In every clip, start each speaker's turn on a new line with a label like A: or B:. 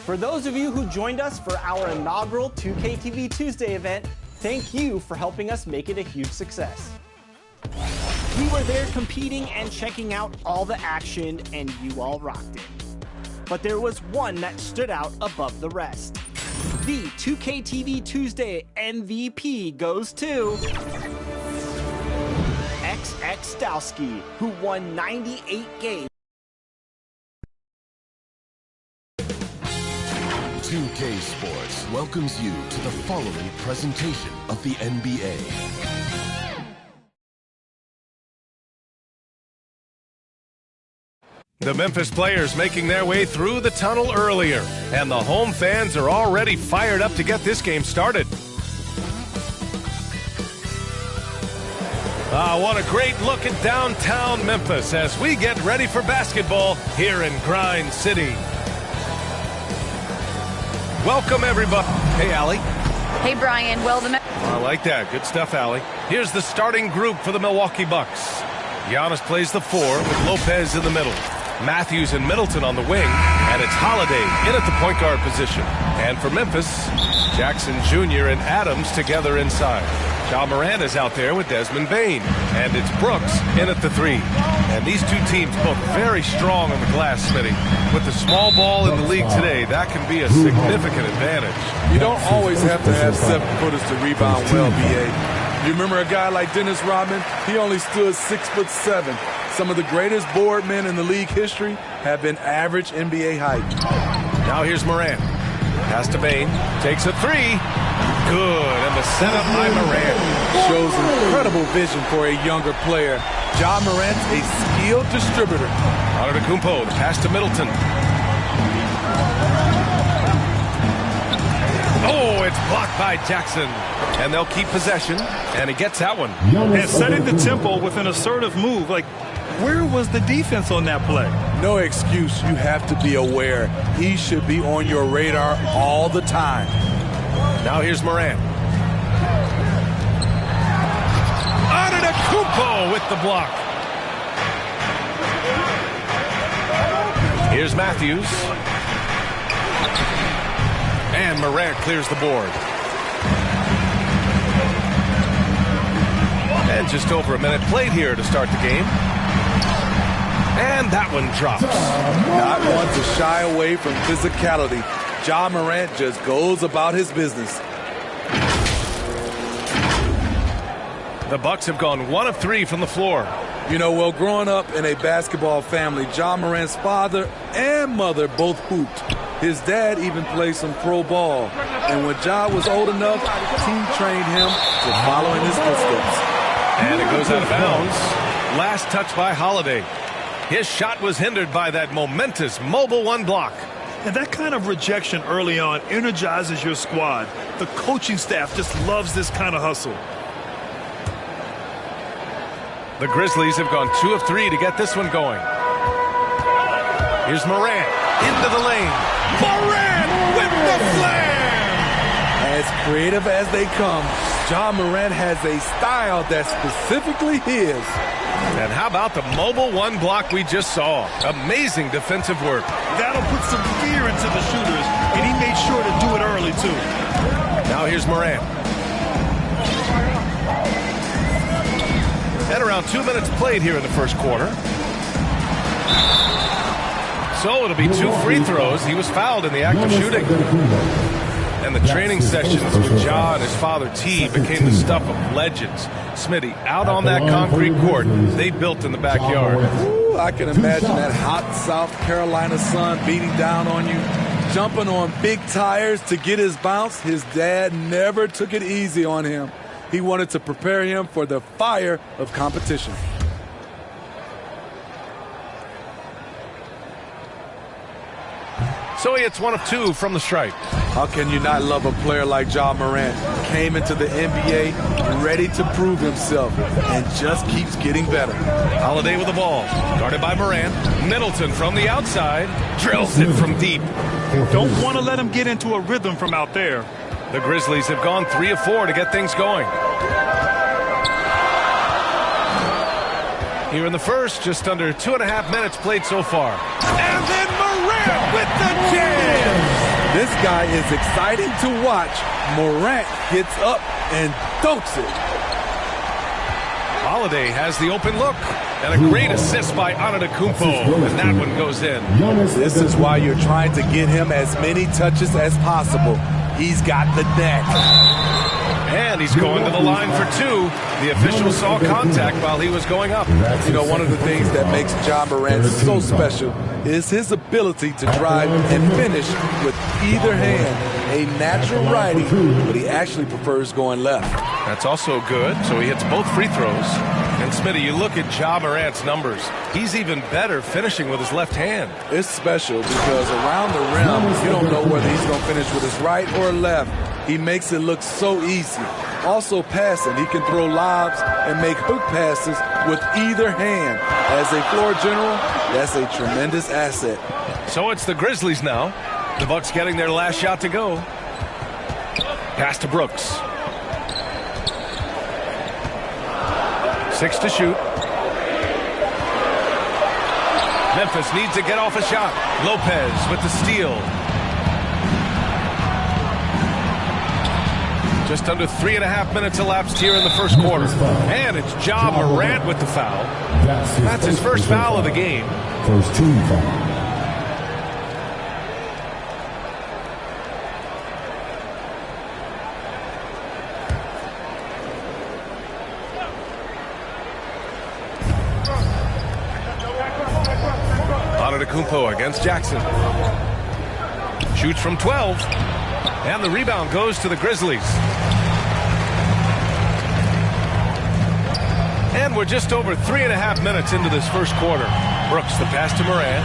A: For those of you who joined us for our inaugural 2K TV Tuesday event, thank you for helping us make it a huge success. We were there competing and checking out all the action, and you all rocked it. But there was one that stood out above the rest. The 2K TV Tuesday MVP goes to XX Stowski, who won 98 games.
B: 2K Sports welcomes you to the following presentation of the NBA.
C: The Memphis players making their way through the tunnel earlier, and the home fans are already fired up to get this game started. What a great look at downtown Memphis as we get ready for basketball here in Grind City. Welcome, everybody. Hey, Allie.
D: Hey, Brian. Well,
C: I like that. Good stuff, Allie. Here's the starting group for the Milwaukee Bucks. Giannis plays the 4 with Lopez in the middle. Matthews and Middleton on the wing, and it's Holiday in at the point guard position. And for Memphis, Jackson Jr. and Adams together inside. Ja Morant is out there with Desmond Bane, and it's Brooks in at the 3. And these two teams both very strong on the glass, Smitty. With the small ball in the league today, that can be a significant advantage.
E: You don't always have to have 7-footers to rebound well, B.A. You remember a guy like Dennis Rodman? He only stood 6'7". Some of the greatest board men in the league history have been average NBA height.
C: Now here's Morant. Pass to Bane. Takes a 3. Good. And the setup by Morant.
E: Shows incredible vision for a younger player. Ja Morant's a skilled distributor.
C: Antetokounmpo, the pass to Middleton. Oh, it's blocked by Jackson. And they'll keep possession. And he gets that one.
F: And setting the tempo with an assertive move. Like, where was the defense on that play?
E: No excuse. You have to be aware. He should be on your radar all the time.
C: Now here's Morant. Antetokounmpo with the block. Here's Matthews. And Morant clears the board. And just over a minute played here to start the game. And that one drops.
E: Not one to shy away from physicality. Ja Morant just goes about his business.
C: The Bucks have gone 1 of 3 from the floor.
E: You know, well, growing up in a basketball family, Ja Morant's father and mother both hooped. His dad even played some pro ball. And when Ja was old enough, team trained him to follow in his footsteps.
C: And it goes out of bounds. Last touch by Holiday. His shot was hindered by that momentous mobile 1 block.
F: And that kind of rejection early on energizes your squad. The coaching staff just loves this kind of hustle.
C: The Grizzlies have gone 2 of 3 to get this one going. Here's Morant into the lane. Morant with the slam!
E: As creative as they come, Ja Morant has a style that's specifically his.
C: And how about the mobile 1 block we just saw? Amazing defensive work.
F: That'll put some fear into the shooters, and he made sure to do it early, too.
C: Now here's Morant. And around 2 minutes played here in the first quarter. So it'll be 2 free throws. He was fouled in the act of shooting. And the training sessions with Ja and his father T became the stuff of legends. Smitty, out on that concrete court they built in the backyard.
E: Ooh, I can imagine that hot South Carolina sun beating down on you, jumping on big tires to get his bounce. His dad never took it easy on him. He wanted to prepare him for the fire of competition.
C: So he hits one of two from the stripe.
E: How can you not love a player like Ja Morant? Came into the NBA ready to prove himself and just keeps getting better.
C: Holiday with the ball, guarded by Morant. Middleton from the outside, drills it from deep.
F: Don't want to let him get into a rhythm from out there.
C: The Grizzlies have gone 3 of 4 to get things going. Here in the first, just under 2.5 minutes played so far. And then Morant with the jam!
E: This guy is exciting to watch. Morant gets up and dunks it.
C: Holiday has the open look. And a great assist by Antetokounmpo, and that one goes in.
E: This is why you're trying to get him as many touches as possible. He's got the net.
C: And he's going to the line for two. The official saw contact while he was going up.
E: You know, one of the things that makes Ja Morant so special is his ability to drive and finish with either hand. A natural righty, but he actually prefers going left.
C: That's also good, so he hits both free throws. And Smitty, you look at Ja Morant's numbers. He's even better finishing with his left hand.
E: It's special because around the rim, you don't know whether he's going to finish with his right or left. He makes it look so easy. Also passing, he can throw lobs and make hook passes with either hand. As a floor general, that's a tremendous asset.
C: So it's the Grizzlies now. The Bucks getting their last shot to go. Pass to Brooks. 6 to shoot. Memphis needs to get off a shot. Lopez with the steal. Just under 3.5 minutes elapsed here in the first quarter. And it's Ja Morant with the foul. That's his first foul of the game.
D: First team foul.
C: Antetokounmpo against Jackson. Shoots from 12. And the rebound goes to the Grizzlies. And we're just over 3.5 minutes into this first quarter. Brooks, the pass to Morant.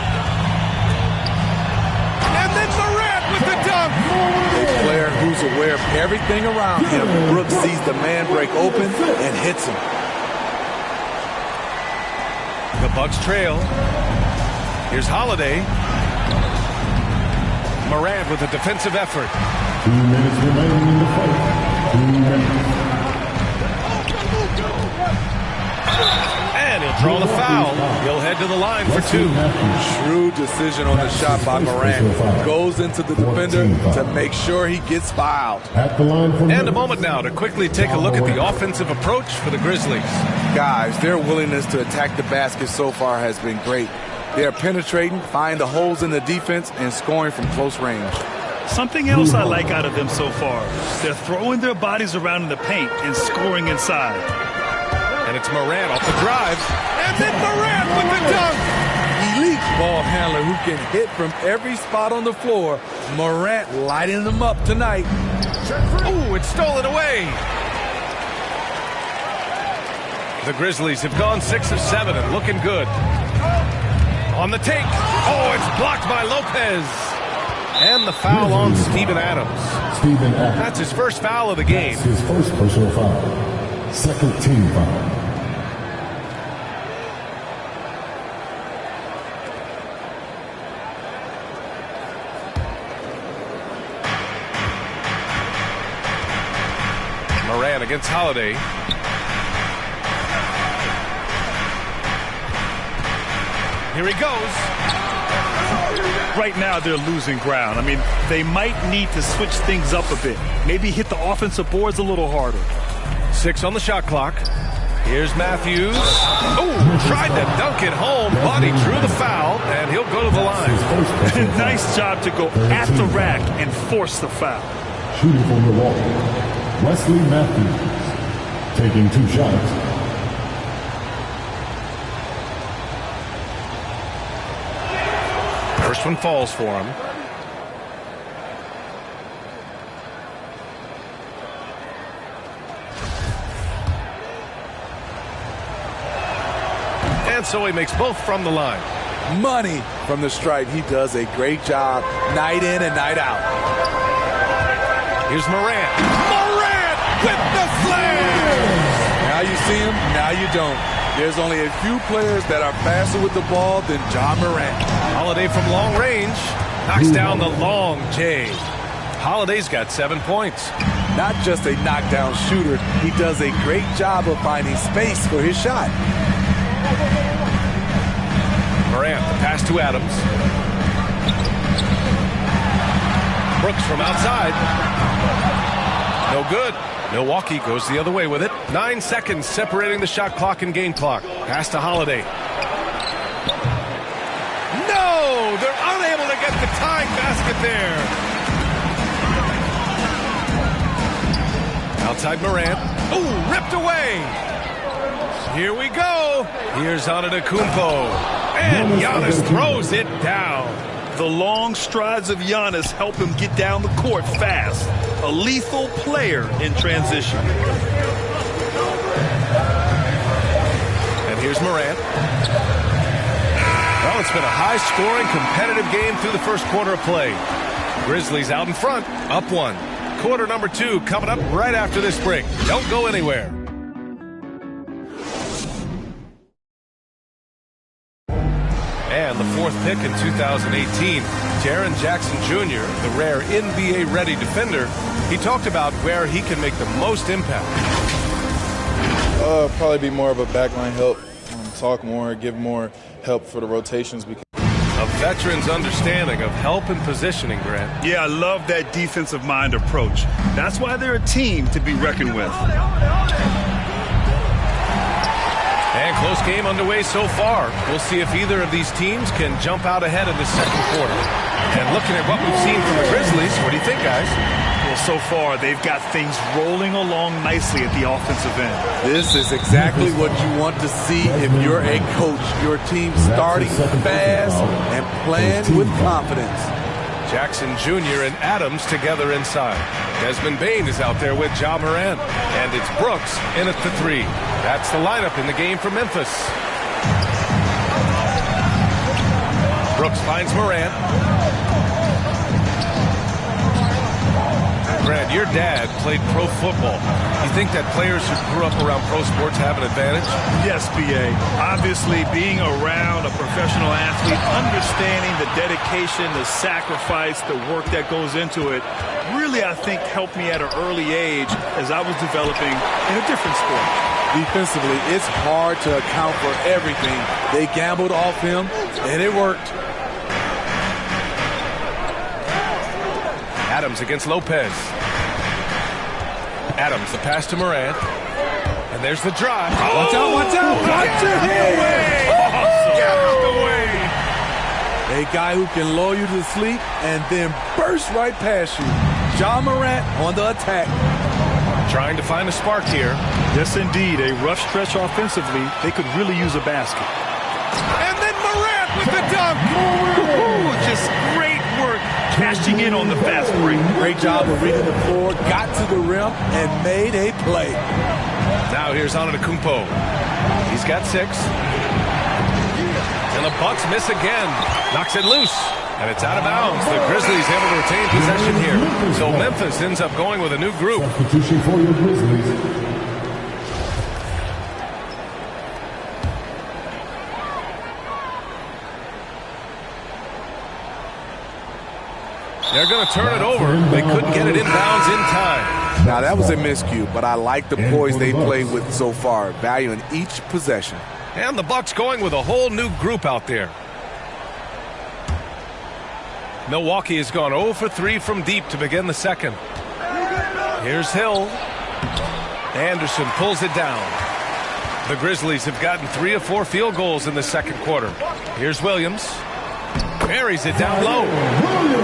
C: And then Morant with the dunk.
E: A player who's aware of everything around him. Brooks sees the man break open and hits him.
C: The Bucks trail. Here's Holiday. Morant with a defensive effort.
D: 2 minutes remaining in the fight. 2 minutes.
C: And he'll draw the foul. He'll head to the line for two.
E: Shrewd decision on the shot by Morant. Goes into the defender to make sure he gets fouled.
D: At the line for
C: And a moment now to quickly take a look at the offensive approach for the Grizzlies.
E: Guys, their willingness to attack the basket so far has been great. They are penetrating, finding the holes in the defense, and scoring from close range.
F: Something else I like out of them so far. They're throwing their bodies around in the paint and scoring inside.
C: And it's Morant off the drive. And then Morant with the dunk.
E: Elite ball handler who can hit from every spot on the floor. Morant lighting them up tonight.
C: Ooh, it's stolen away. The Grizzlies have gone 6 of 7 and looking good. On the take. Oh, it's blocked by Lopez. And the foul on Steven Adams. That's his first foul of the game.
D: That's his first personal foul. Second team foul.
C: Morant against Holiday. Here he goes.
F: Right now, they're losing ground. I mean, they might need to switch things up a bit. Maybe hit the offensive boards a little harder.
C: 6 on the shot clock. Here's Matthews. Oh, tried to dunk it home, but he drew the foul, and he'll go to the line.
F: Nice job to go at the rack and force the foul.
D: Shooting from Milwaukee, Wesley Matthews, taking 2 shots.
C: First one falls for him. And so he makes both from the line.
E: money from the stripe. He does a great job night in and night out.
C: Here's Morant. Morant with the slam!
E: Now you see him, now you don't. There's only a few players that are faster with the ball than John Morant.
C: Holiday from long range knocks down the long J. Holiday's got 7 points.
E: Not just a knockdown shooter, he does a great job of finding space for his shot.
C: Morant, the pass to Adams. Brooks from outside. No good. Milwaukee goes the other way with it. 9 seconds separating the shot clock and game clock. Pass to Holiday. No! They're unable to get the tying basket there. Outside Morant. Ooh, ripped away. Here we go. Here's Antetokounmpo. And Giannis throws it down.
F: The long strides of Giannis help him get down the court fast. A lethal player in transition.
C: And here's Morant. Well, it's been a high-scoring, competitive game through the first quarter of play. Grizzlies out in front, up 1. Quarter number 2 coming up right after this break. Don't go anywhere. And the 4th pick in 2018, Jaren Jackson Jr., the rare NBA-ready defender, he talked about where he can make the most impact.
G: Probably be more of a backline help, talk more, give more help for the rotations.
C: A veteran's understanding of help and positioning, Grant.
F: Yeah, I love that defensive mind approach. That's why they're a team to be reckoned with.
C: And close game underway so far. We'll see if either of these teams can jump out ahead in the second quarter. And looking at what we've seen from the Grizzlies, what do you think, guys?
F: Well, so far, they've got things rolling along nicely at the offensive end.
E: This is exactly what you want to see if you're a coach. Your team starting fast and playing with confidence.
C: Jackson Jr. and Adams together inside. Desmond Bane is out there with Ja Morant. And it's Brooks in at the 3. That's the lineup in the game for Memphis. Brooks finds Morant. Grant, your dad played pro football. You think that players who grew up around pro sports have an advantage?
F: Yes, B.A. Obviously, being around a professional athlete, understanding the dedication, the sacrifice, the work that goes into it, really, I think, helped me at an early age as I was developing in a different sport.
E: Defensively, it's hard to account for everything. They gambled off him, and it worked.
C: Adams against Lopez. Adams, the pass to Morant. And there's the drive.
E: Watch out, watch out, watch your head.
C: Get out the way.
E: A guy who can lull you to sleep and then burst right past you. Ja Morant on the attack.
C: Trying to find a spark here.
F: Yes, indeed. A rough stretch offensively. They could really use a basket.
C: And then Morant with the dunk.
F: Ooh, just great work cashing in on the fast break.
E: Great job of reading the floor, got to the rim, and made a play.
C: Now here's Antetokounmpo. He's got 6. And the Bucks miss again. Knocks it loose. And it's out of bounds. The Grizzlies able to retain possession here. So Memphis ends up going with a new group.
D: Substitution for your Grizzlies.
C: They're going to turn it over. They couldn't get it inbounds in time.
E: Now, that was a miscue, but I like the poise they played with so far, valuing each possession.
C: And the Bucks going with a whole new group out there. Milwaukee has gone 0 for 3 from deep to begin the second. Here's Hill. Anderson pulls it down. The Grizzlies have gotten 3 of 4 field goals in the second quarter. Here's Williams. Buries it down low.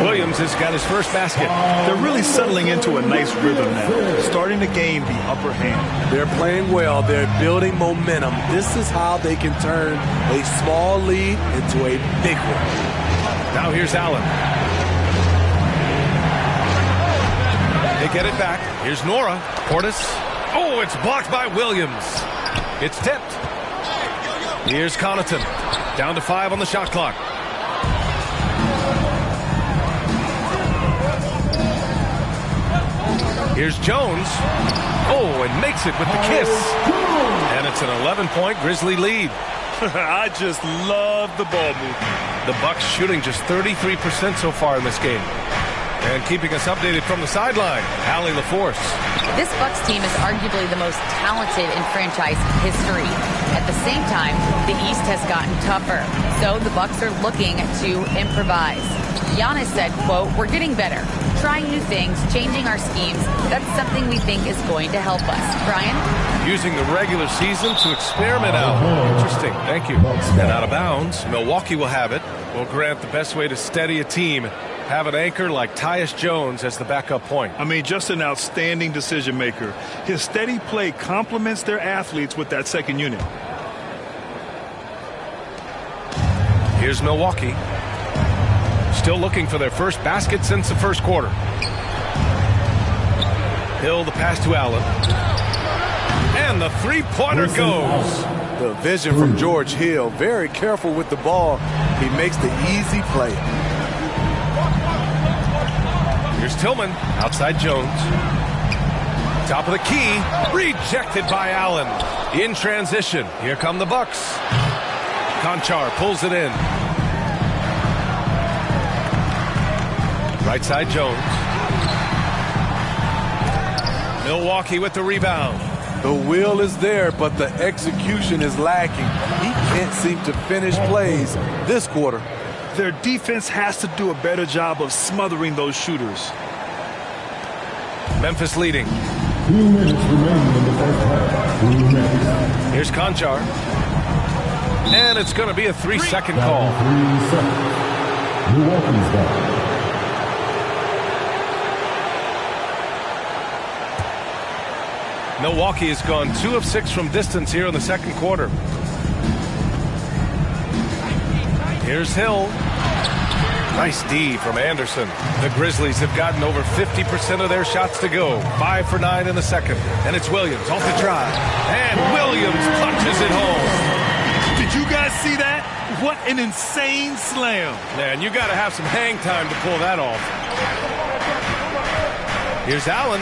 C: Williams has got his first basket.
F: They're really settling into a nice rhythm now, starting to gain the upper hand.
E: They're playing well. They're building momentum. This is how they can turn a small lead into a big one.
C: Now here's Allen. They get it back. Here's Nora. Portis. Oh, it's blocked by Williams. It's tipped. Here's Connaughton. Down to 5 on the shot clock. Here's Jones. Oh, and makes it with the kiss. And it's an 11-point Grizzly lead.
F: I just love the ball movement.
C: The Bucks shooting just 33% so far in this game. And keeping us updated from the sideline, Allie LaForce.
H: This Bucks team is arguably the most talented in franchise history. At the same time, the East has gotten tougher. So the Bucks are looking to improvise. Giannis said, quote, "We're getting better, trying new things, changing our schemes. That's something we think is going to help us." Brian?
C: Using the regular season to experiment out. Interesting. Thank you. And out of bounds, Milwaukee will have it. Well, Grant, the best way to steady a team, have an anchor like Tyus Jones as the backup point.
F: I mean, just an outstanding decision maker. His steady play complements their athletes with that second unit.
C: Here's Milwaukee. Still looking for their first basket since the first quarter. Hill, the pass to Allen. And the three-pointer goes.
E: The vision from George Hill. Very careful with the ball. He makes the easy play.
C: Here's Tillman. Outside Jones. Top of the key. Rejected by Allen. In transition. Here come the Bucks. Conchar pulls it in. Right side Jones. Milwaukee with the rebound.
E: The will is there, but the execution is lacking. He can't seem to finish plays this quarter.
F: Their defense has to do a better job of smothering those shooters.
C: Memphis leading.
D: 2 minutes remaining in the first half. 2 minutes.
C: Here's Conchar. And it's going to be a 3-second call.
D: 3 seconds. Milwaukee's down.
C: Milwaukee has gone 2 of 6 from distance here in the second quarter. Here's Hill. Nice D from Anderson. The Grizzlies have gotten over 50% of their shots to go. 5 for 9 in the second. And it's Williams off the drive. And Williams punches it home.
F: Did you guys see that? What an insane slam.
C: Man, you got to have some hang time to pull that off. Here's Allen.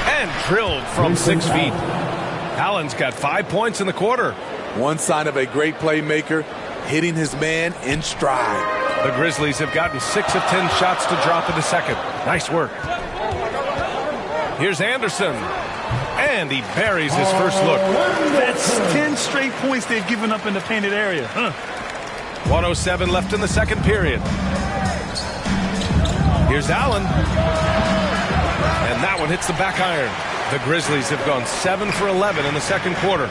C: And drilled from 6 feet. Allen's got 5 points in the quarter.
E: One sign of a great playmaker, hitting his man in stride.
C: The Grizzlies have gotten 6 of 10 shots to drop in the second. Nice work. Here's Anderson. And he buries his first look.
F: That's 10 straight points they've given up in the painted area.
C: 1:07 left in the second period. Here's Allen. And that one hits the back iron. The Grizzlies have gone 7 for 11 in the second quarter.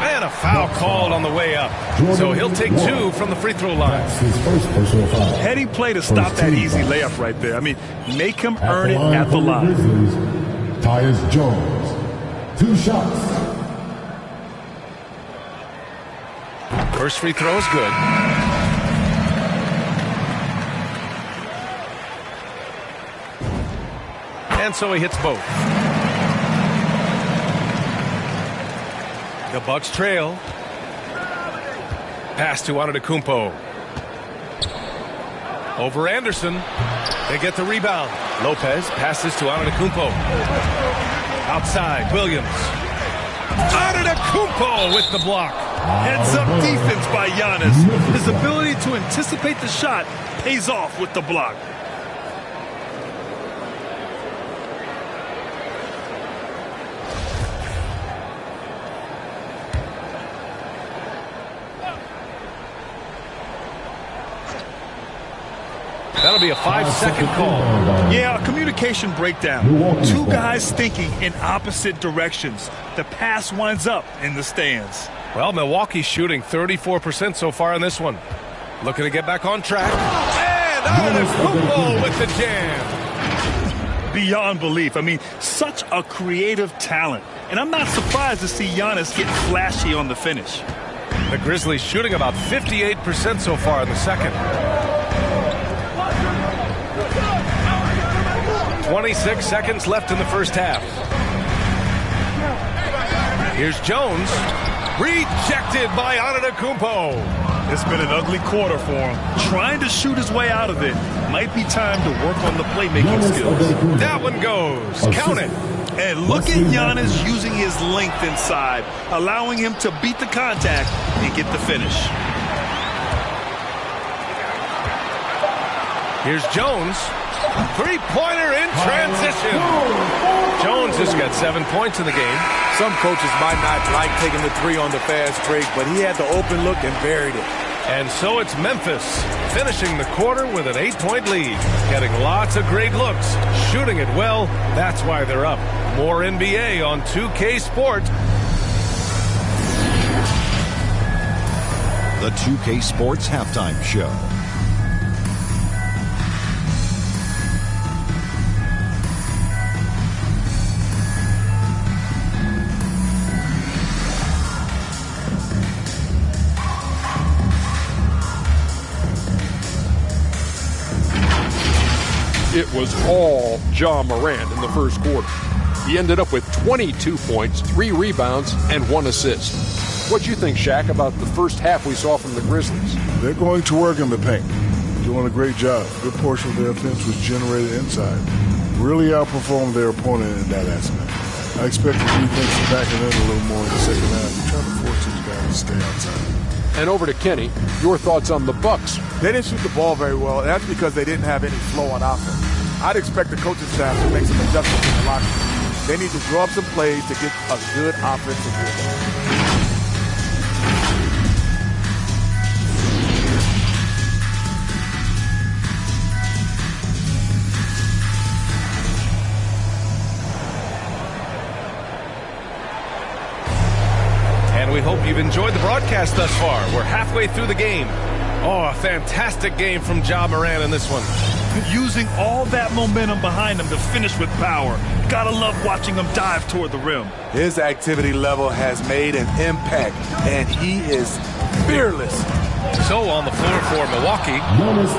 C: And a foul called on the way up. So he'll take 2 from the free throw line.
D: His first personal foul.
F: Heady play to stop that easy layup right there. I mean, make him earn it at the line.
D: Tyus Jones. 2 shots.
C: First free throw is good. And so he hits both. The Bucks trail. Pass to Antetokounmpo. Over Anderson. They get the rebound. Lopez passes to Antetokounmpo. Outside, Williams. Antetokounmpo with the block.
F: Heads-up defense by Giannis. His ability to anticipate the shot pays off with the block.
C: That'll be a 5-second call.
F: Yeah, a communication breakdown. 2 guys thinking in opposite directions. The pass winds up in the stands.
C: Well, Milwaukee's shooting 34% so far in this one. Looking to get back on track. And Antetokounmpo with the jam.
F: Beyond belief. I mean, such a creative talent. And I'm not surprised to see Giannis get flashy on the finish.
C: The Grizzlies shooting about 58% so far in the second. 26 seconds left in the first half. Here's Jones. Rejected by Antetokounmpo.
F: It's been an ugly quarter for him. Trying to shoot his way out of it. Might be time to work on the playmaking skills.
C: That one goes. Count it.
F: And look at Giannis using his length inside, allowing him to beat the contact and get the finish.
C: Here's Jones. Three-pointer in transition. Jones has got 7 points in the game.
E: Some coaches might not like taking the three on the fast break, but he had the open look and buried it.
C: And so it's Memphis finishing the quarter with an 8-point lead. Getting lots of great looks. Shooting it well. That's why they're up. More NBA on 2K Sports.
I: The 2K Sports Halftime Show.
J: It was all Ja Morant in the first quarter. He ended up with 22 points, 3 rebounds, and 1 assist. What do you think, Shaq, about the first half we saw from the Grizzlies?
K: They're going to work in the paint. Doing a great job. A good portion of their offense was generated inside. Really outperformed their opponent in that aspect. I expect the defense to back it in a little more in the second half and try to force these guys to stay outside.
J: And over to Kenny, your thoughts on the Bucks?
L: They didn't shoot the ball very well, and that's because they didn't have any flow on offense. I'd expect the coaching staff to make some adjustments in the locker room. They need to draw up some plays to get a good offensive rhythm.
C: And we hope you've enjoyed the broadcast thus far. We're halfway through the game. Oh, a fantastic game from Ja Morant in this one.
F: Using all that momentum behind him to finish with power. Gotta love watching him dive toward the rim.
E: His activity level has made an impact, and he is fearless.
C: So on the floor for Milwaukee,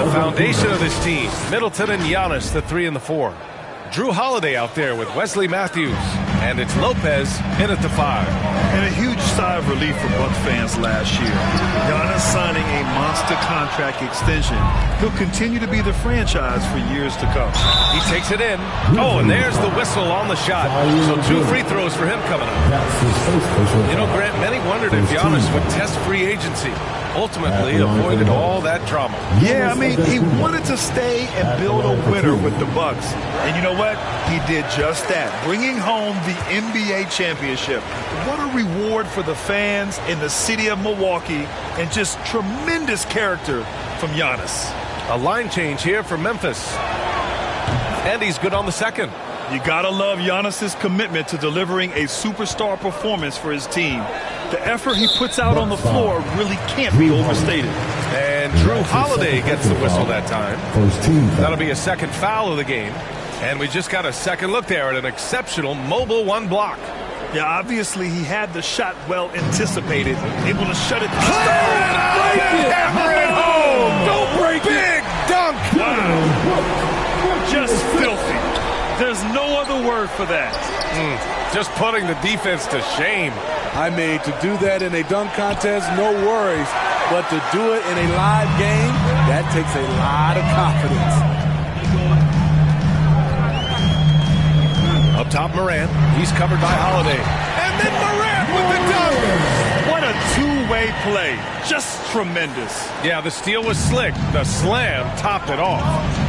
C: the foundation of this team, Middleton and Giannis, the 3 and the 4. Drew Holiday out there with Wesley Matthews, and it's Lopez in at the 5.
F: And a huge sigh of relief for Bucks fans last year. Giannis signing a monster contract extension. He'll continue to be the franchise for years to come.
C: He takes it in. Oh, and there's the whistle on the shot. So 2 free throws for him coming up. You know, Grant, many wondered if Giannis would test free agency. Ultimately avoided all that drama.
F: Yeah, I mean, he wanted to stay and build a winner with the Bucks. And you know what? He did just that, bringing home the NBA championship. What a reward for the fans in the city of Milwaukee, and just tremendous character from Giannis.
C: A line change here for Memphis. And he's good on the second.
F: You gotta love Giannis's commitment to delivering a superstar performance for his team. The effort he puts out on the floor really can't be overstated.
C: And Drew Holiday gets the whistle that time. That'll be a second foul of the game. And we just got a second look there at an exceptional mobile 1 block.
F: Yeah, obviously he had the shot well anticipated, able to shut it down.
C: Hammer it home! Don't break it! Big dunk!
F: Wow. Just filthy. There's no other word for that.
C: Just putting the defense to shame.
E: I mean, to do that in a dunk contest, no worries. But to do it in a live game, that takes a lot of confidence.
C: Up top, Morant. He's covered by Holiday. And then Morant with the dunk!
F: What a two-way play. Just tremendous.
C: Yeah, the steal was slick. The slam topped it off.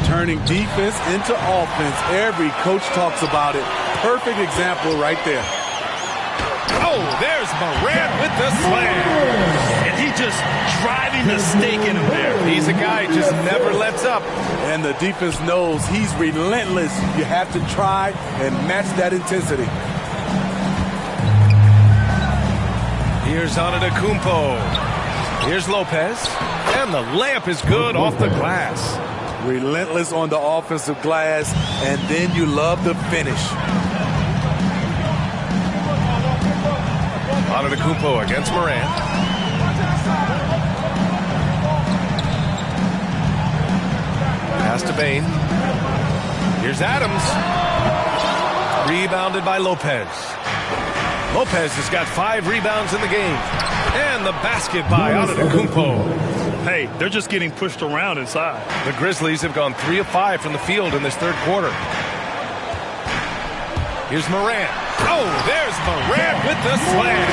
E: Turning defense into offense. Every coach talks about it. Perfect example right there.
C: Oh, there's Morant with the slam.
F: And he just driving the stake in him there.
C: He's a guy who just never lets up.
E: And the defense knows he's relentless. You have to try and match that intensity.
C: Here's Antetokounmpo. Here's Lopez. And the layup is good off the glass.
E: Relentless on the offensive glass, and then you love the finish.
C: Antetokounmpo against Morant. Pass to Bane. Here's Adams. Rebounded by Lopez. Lopez has got 5 rebounds in the game. And the basket by Antetokounmpo.
F: Hey, they're just getting pushed around inside.
C: The Grizzlies have gone 3 of 5 from the field in this third quarter. Here's Morant. Oh, there's Morant with the slam.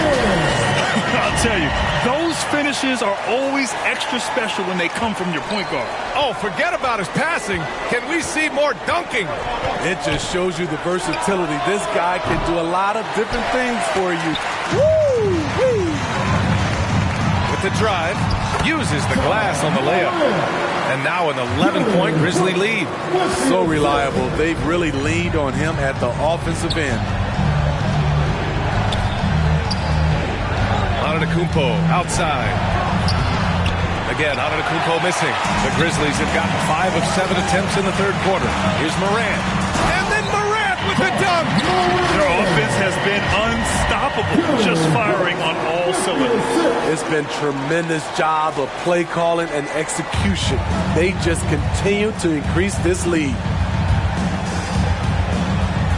F: I'll tell you, those finishes are always extra special when they come from your point guard.
C: Oh, forget about his passing. Can we see more dunking?
E: It just shows you the versatility. This guy can do a lot of different things for you. Woo!
C: With the drive, uses the glass on the layup. And now an 11-point Grizzly lead.
E: So reliable. They've really leaned on him at the offensive end.
C: Antetokounmpo outside. Again, Antetokounmpo missing. The Grizzlies have gotten 5 of 7 attempts in the third quarter. Here's Morant. And then Morant with the dunk.
F: Their offense has been unstoppable, just firing on all cylinders.
E: It's been tremendous job of play calling and execution. They just continue to increase this lead.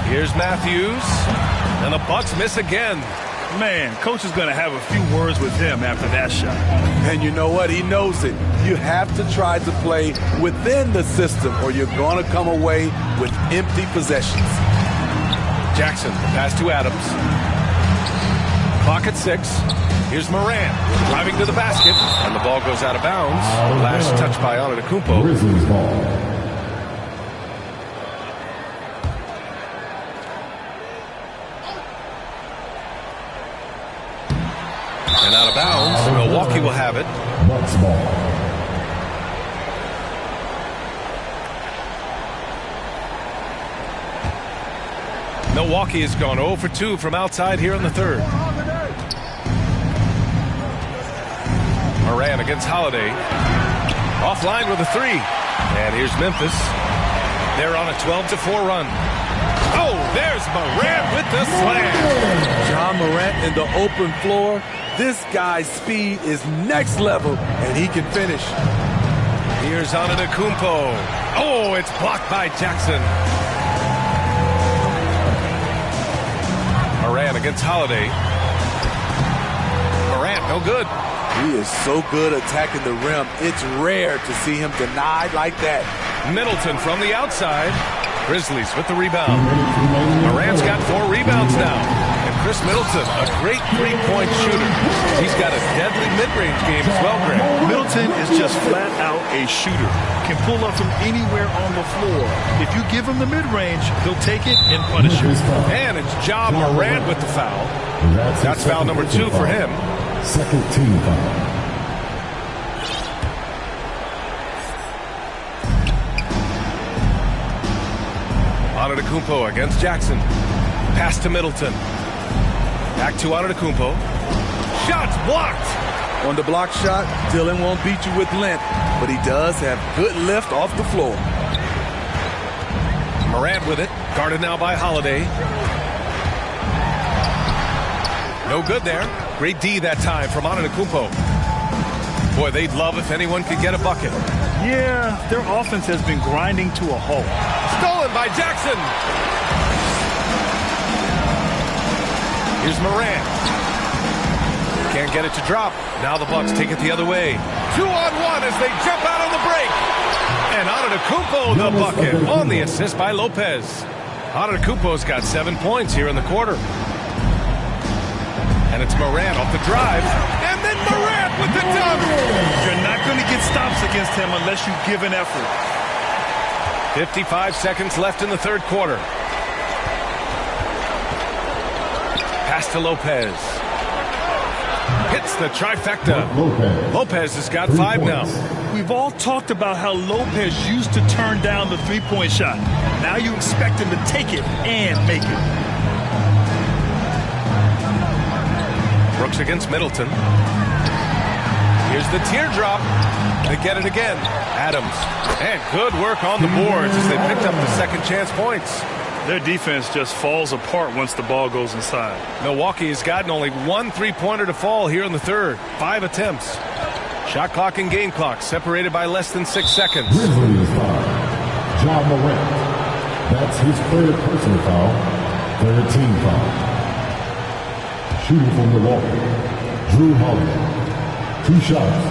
C: Here's Matthews. And the Bucks miss again.
F: Man, coach is going to have a few words with him after that shot.
E: And you know what? He knows it. You have to try to play within the system or you're going to come away with empty possessions.
C: Jackson, pass to Adams. Clock at 6. Here's Morant driving to the basket, and the ball goes out of bounds. Last touch by Antetokounmpo.
D: Grizzlies ball.
C: And out of bounds, Milwaukee will have it.
D: Bucks ball.
C: Milwaukee has gone 0 for 2 from outside here in the third. Morant against Holiday. Offline with a 3. And here's Memphis. They're on a 12-4 run. Oh, there's Morant with the slam.
E: John Morant in the open floor. This guy's speed is next level, and he can finish.
C: Here's Antetokounmpo. Oh, it's blocked by Jackson. Morant against Holiday. Morant, no good.
E: He is so good attacking the rim. It's rare to see him denied like that.
C: Middleton from the outside. Grizzlies with the rebound. Morant's got 4 rebounds now. And Chris Middleton, a great three-point shooter. He's got a deadly mid-range game as well, Greg.
F: Middleton is just flat out a shooter. Can pull up from anywhere on the floor. If you give him the mid-range, he'll take it and punish you.
C: And it's Ja Morant with the foul. That's foul number 2 for him.
D: Second team foul.
C: Antetokounmpo against Jackson. Pass to Middleton. Back to Antetokounmpo. Shots blocked.
E: On the block shot, Dillon won't beat you with length, but he does have good lift off the floor.
C: Morant with it. Guarded now by Holiday. No good there. Great D that time from Antetokounmpo. Boy, they'd love if anyone could get a bucket.
F: Yeah, their offense has been grinding to a halt.
C: Stolen by Jackson. Here's Morant. Can't get it to drop. Now the Bucks take it the other way. 2-on-1 as they jump out on the break. And Antetokounmpo the bucket on the assist by Lopez. Antetokounmpo's got 7 points here in the quarter. And it's Morant off the drive. And then Morant with the dunk.
F: You're not going to get stops against him unless you give an effort.
C: 55 seconds left in the third quarter. Pass to Lopez. Hits the trifecta. Lopez has got 5 now.
F: We've all talked about how Lopez used to turn down the three-point shot. Now you expect him to take it and make it.
C: Brooks against Middleton. Here's the teardrop. They get it again. Adams. And good work on the boards as they picked up the second chance points.
F: Their defense just falls apart once the ball goes inside.
C: Milwaukee has gotten only 1 three-pointer to fall here in the third. 5 attempts. Shot clock and game clock separated by less than 6 seconds.
D: Grizzlies foul. Ja Morant. That's his third personal foul. Third team foul. Shooting for Milwaukee, Drew Holiday. 2 shots.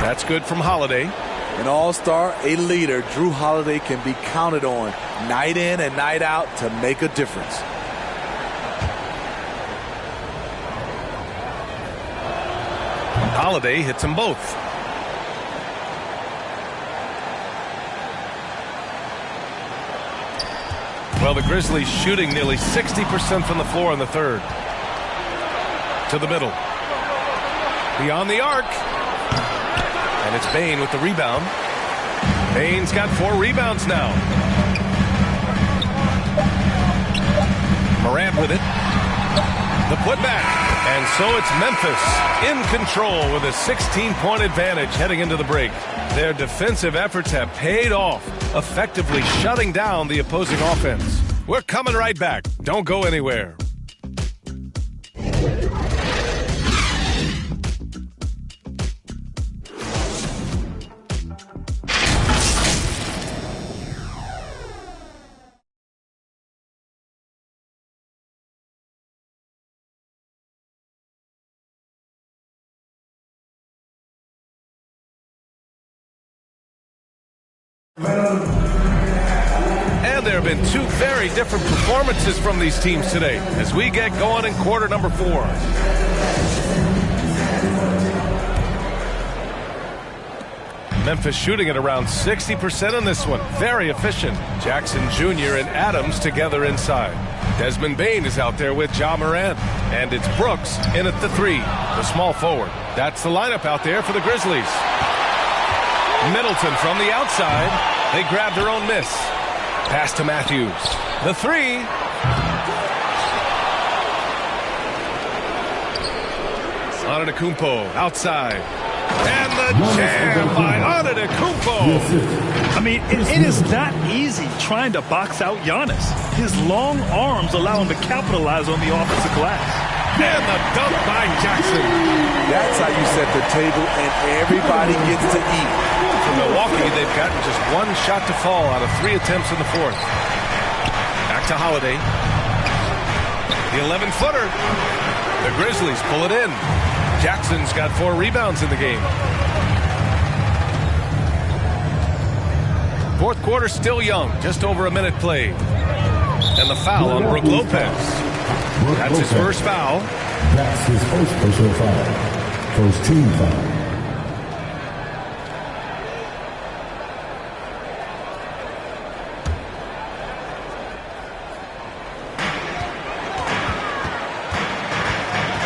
C: That's good from Holiday.
E: An all-star, a leader, Drew Holiday can be counted on night in and night out to make a difference.
C: Holiday hits them both. Well, the Grizzlies shooting nearly 60% from the floor in the third. To the middle. Beyond the arc. And it's Bane with the rebound. Bane's got 4 rebounds now. Morant with it. The putback. And so it's Memphis in control with a 16-point advantage heading into the break. Their defensive efforts have paid off, effectively shutting down the opposing offense. We're coming right back. Don't go anywhere. And there have been 2 very different performances from these teams today as we get going in quarter number 4. Memphis shooting at around 60% in this one. Very efficient. Jackson Jr. and Adams together inside. Desmond Bane is out there with Ja Morant. And it's Brooks in at the 3, the small forward. That's the lineup out there for the Grizzlies. Middleton from the outside. They grab their own miss. Pass to Matthews. The 3. Antetokounmpo outside. And the jam by Antetokounmpo.
F: I mean, it is not easy trying to box out Giannis. His long arms allow him to capitalize on the offensive glass.
C: And the dunk by Jackson.
E: That's how you set the table and everybody gets to eat.
C: For Milwaukee, they've gotten just 1 shot to fall out of 3 attempts in the fourth. Back to Holiday. The 11-footer. The Grizzlies pull it in. Jackson's got 4 rebounds in the game. Fourth quarter still young. Just over a minute played. And the foul on Brook Lopez. That's his first foul.
D: That's his first personal foul. First team foul.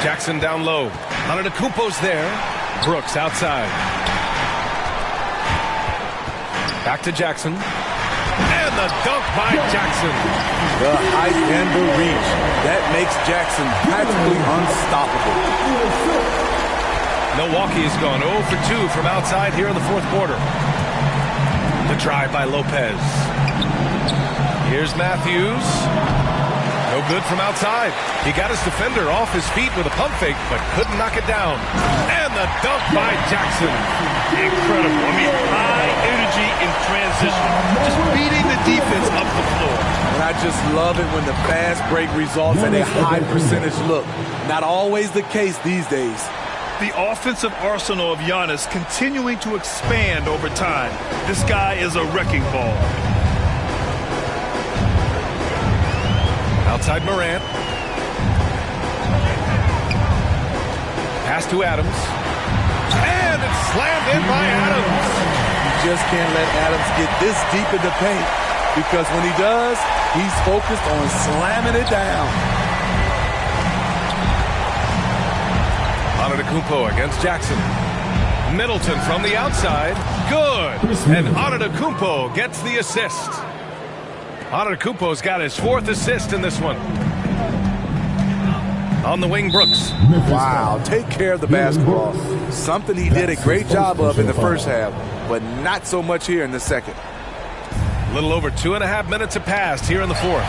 C: Jackson down low. Antetokounmpo's there. Brooks outside. Back to Jackson. And the dunk by Jackson.
E: The height and the reach. That makes Jackson practically unstoppable.
C: Milwaukee has gone 0 for 2 from outside here in the fourth quarter. The drive by Lopez. Here's Matthews. No good from outside. He got his defender off his feet with a pump fake, but couldn't knock it down. And the dunk by Jackson.
F: Incredible. I mean, high energy in transition. Just beating the defense up the floor.
E: And I just love it when the fast break results in a high percentage look. Not always the case these days.
F: The offensive arsenal of Giannis continuing to expand over time. This guy is a wrecking ball.
C: Outside Morant. Pass to Adams. And it's slammed in by Adams.
E: You just can't let Adams get this deep in the paint, because when he does, he's focused on slamming it down.
C: Antetokounmpo against Jackson. Middleton from the outside. Good. And Antetokounmpo gets the assist. Antetokounmpo's got his 4th assist in this one. On the wing, Brooks.
E: Wow, take care of the basketball. Something he did a great job of in the first half, but not so much here in the second.
C: A little over 2.5 minutes have passed here in the fourth.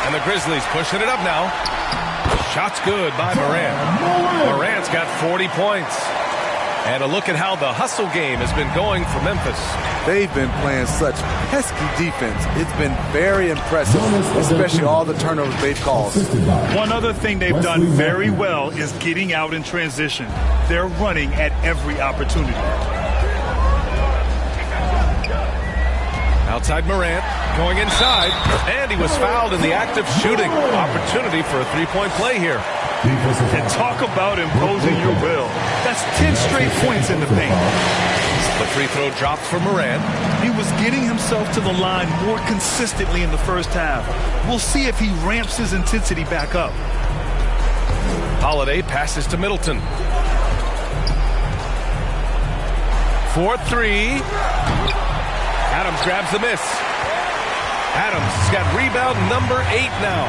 C: And the Grizzlies pushing it up now. Shot's good by Morant. Morant's got 40 points. And a look at how the hustle game has been going for Memphis.
E: They've been playing such pesky defense. It's been very impressive, especially all the turnovers they've caused.
F: One other thing they've done very well is getting out in transition. They're running at every opportunity.
C: Outside Morant, going inside, and he was fouled in the act of shooting. Opportunity for a three-point play here.
F: And talk about imposing your will. That's 10 straight points in the paint.
C: The free throw dropped for Morant.
F: He was getting himself to the line more consistently in the first half. We'll see if he ramps his intensity back up.
C: Holiday passes to Middleton. 4-3. Adams grabs the miss. Adams has got rebound number 8 now.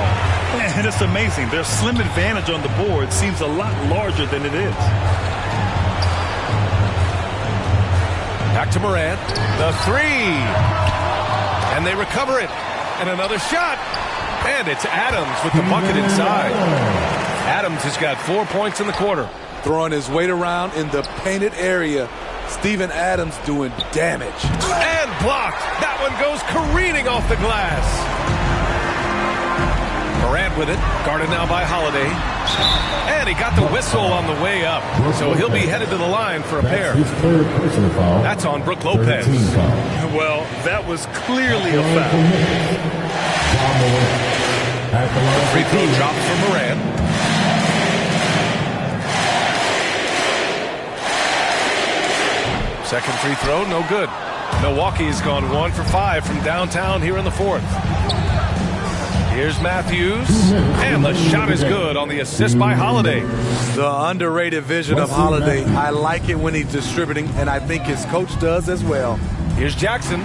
F: And it's amazing. Their slim advantage on the board seems a lot larger than it is.
C: Back to Morant. The three. And they recover it. And another shot. And it's Adams with the bucket inside. Adams has got 4 points in the quarter.
E: Throwing his weight around in the painted area. Steven Adams doing damage.
C: And blocked. That one goes careening off the glass. Morant with it. Guarded now by Holiday. And he got the whistle on the way up. So he'll be headed to the line for a pair. That's on Brook Lopez.
F: Well, that was clearly a foul.
C: The free throw dropped for Morant. Second free throw, no good. Milwaukee has gone 1 for 5 from downtown here in the fourth. Here's Matthews, and the shot is good on the assist by Holiday.
E: The underrated vision of Holiday. I like it when he's distributing, and I think his coach does as well.
C: Here's Jackson.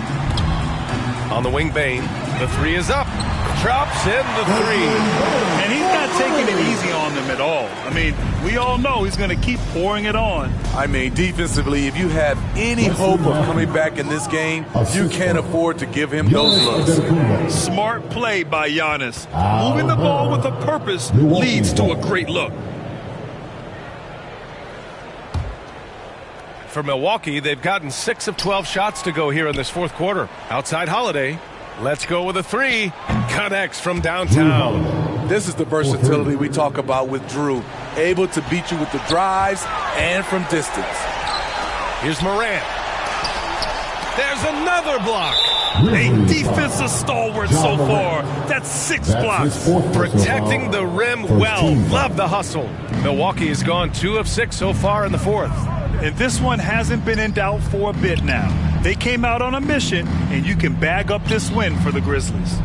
C: On the wing, Bain. The three is up. Drops in the three.
F: And he's not taking it easy on them at all. I mean, we all know he's going to keep pouring it on.
E: I mean, defensively, if you have any hope of coming back in this game, you can't afford to give him those looks.
F: Smart play by Giannis. Moving the ball with a purpose leads to a great look.
C: For Milwaukee, they've gotten 6 of 12 shots to go here in this fourth quarter. Outside Holiday. Let's go with a three. Connects from downtown.
E: This is the versatility we talk about with Drew. Able to beat you with the drives and from distance.
C: Here's Morant. There's another block.
F: A defensive stalwart so far. That's 6 blocks.
C: Protecting the rim well. Love the hustle. Milwaukee has gone 2 of 6 so far in the fourth.
F: And this one hasn't been in doubt for a bit now. They came out on a mission, and you can bag up this win for the Grizzlies.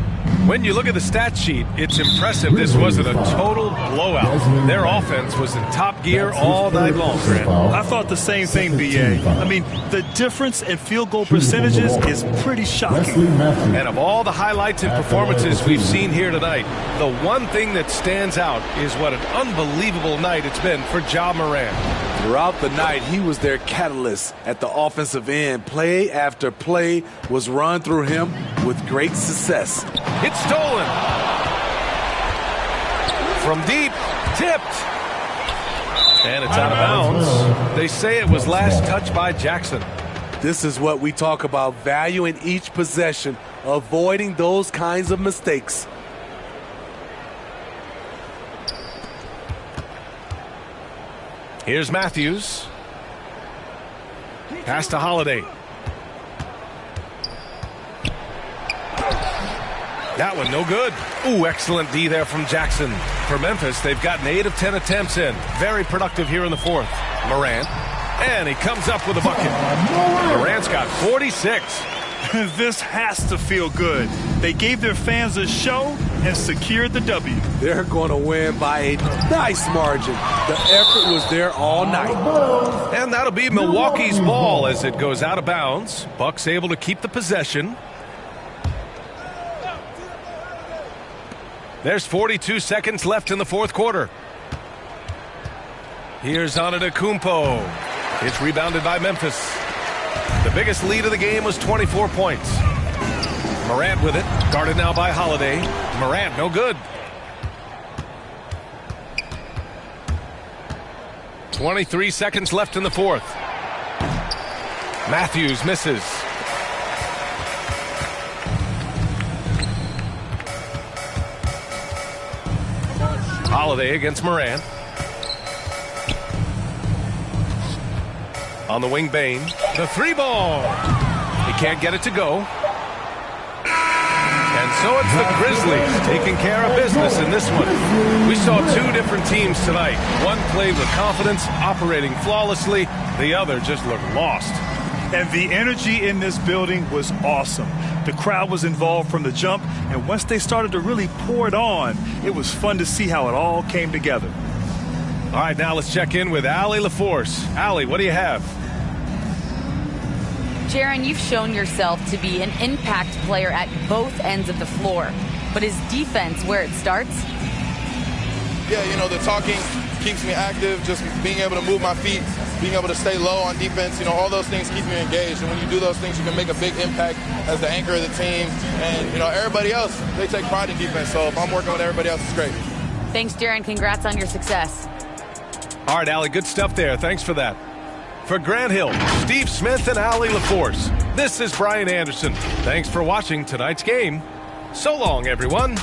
C: When you look at the stat sheet, it's impressive this wasn't a total blowout. Their offense was in top gear all night long, Grant.
F: I thought the same thing, B.A. I mean, the difference in field goal percentages is pretty shocking.
C: And of all the highlights and performances we've seen here tonight, the one thing that stands out is what an unbelievable night it's been for Ja Morant.
E: Throughout the night, he was their catalyst at the offensive end. Play after play was run through him with great success.
C: It's stolen. From deep, tipped. And it's out of bounds. They say it was last touched by Jackson.
E: This is what we talk about, value in each possession, avoiding those kinds of mistakes.
C: Here's Matthews. Pass to Holiday. That one no good. Ooh, excellent D there from Jackson. For Memphis, they've gotten 8 of 10 attempts in. Very productive here in the fourth. Morant. And he comes up with a bucket. Morant's got 46.
F: This has to feel good. They gave their fans a show and secured the W.
E: They're going to win by a nice margin. The effort was there all night.
C: And that'll be Milwaukee's ball as it goes out of bounds. Bucks able to keep the possession. There's 42 seconds left in the fourth quarter. Here's Antetokounmpo. It's rebounded by Memphis. The biggest lead of the game was 24 points. Morant with it. Guarded now by Holiday. Morant, no good. 23 seconds left in the fourth. Matthews misses. Holiday against Moran. On the wing, Bain. The 3-ball. He can't get it to go. And so it's the Grizzlies taking care of business in this one. We saw two different teams tonight. One played with confidence, operating flawlessly. The other just looked lost.
F: And the energy in this building was awesome. The crowd was involved from the jump, and once they started to really pour it on, it was fun to see how it all came together.
C: All right, now let's check in with Allie LaForce. Allie, what do you have?
H: Jaron, you've shown yourself to be an impact player at both ends of the floor. But is defense where it starts?
G: Yeah, you know, the talking keeps me active, just being able to move my feet, being able to stay low on defense, you know, all those things keep me engaged. And when you do those things, you can make a big impact as the anchor of the team. And, you know, everybody else, they take pride in defense. So if I'm working with everybody else, it's great.
H: Thanks, Jaron. Congrats on your success.
C: All right, Allie, good stuff there. Thanks for that. For Grant Hill, Steve Smith, and Allie LaForce, this is Brian Anderson. Thanks for watching tonight's game. So long, everyone.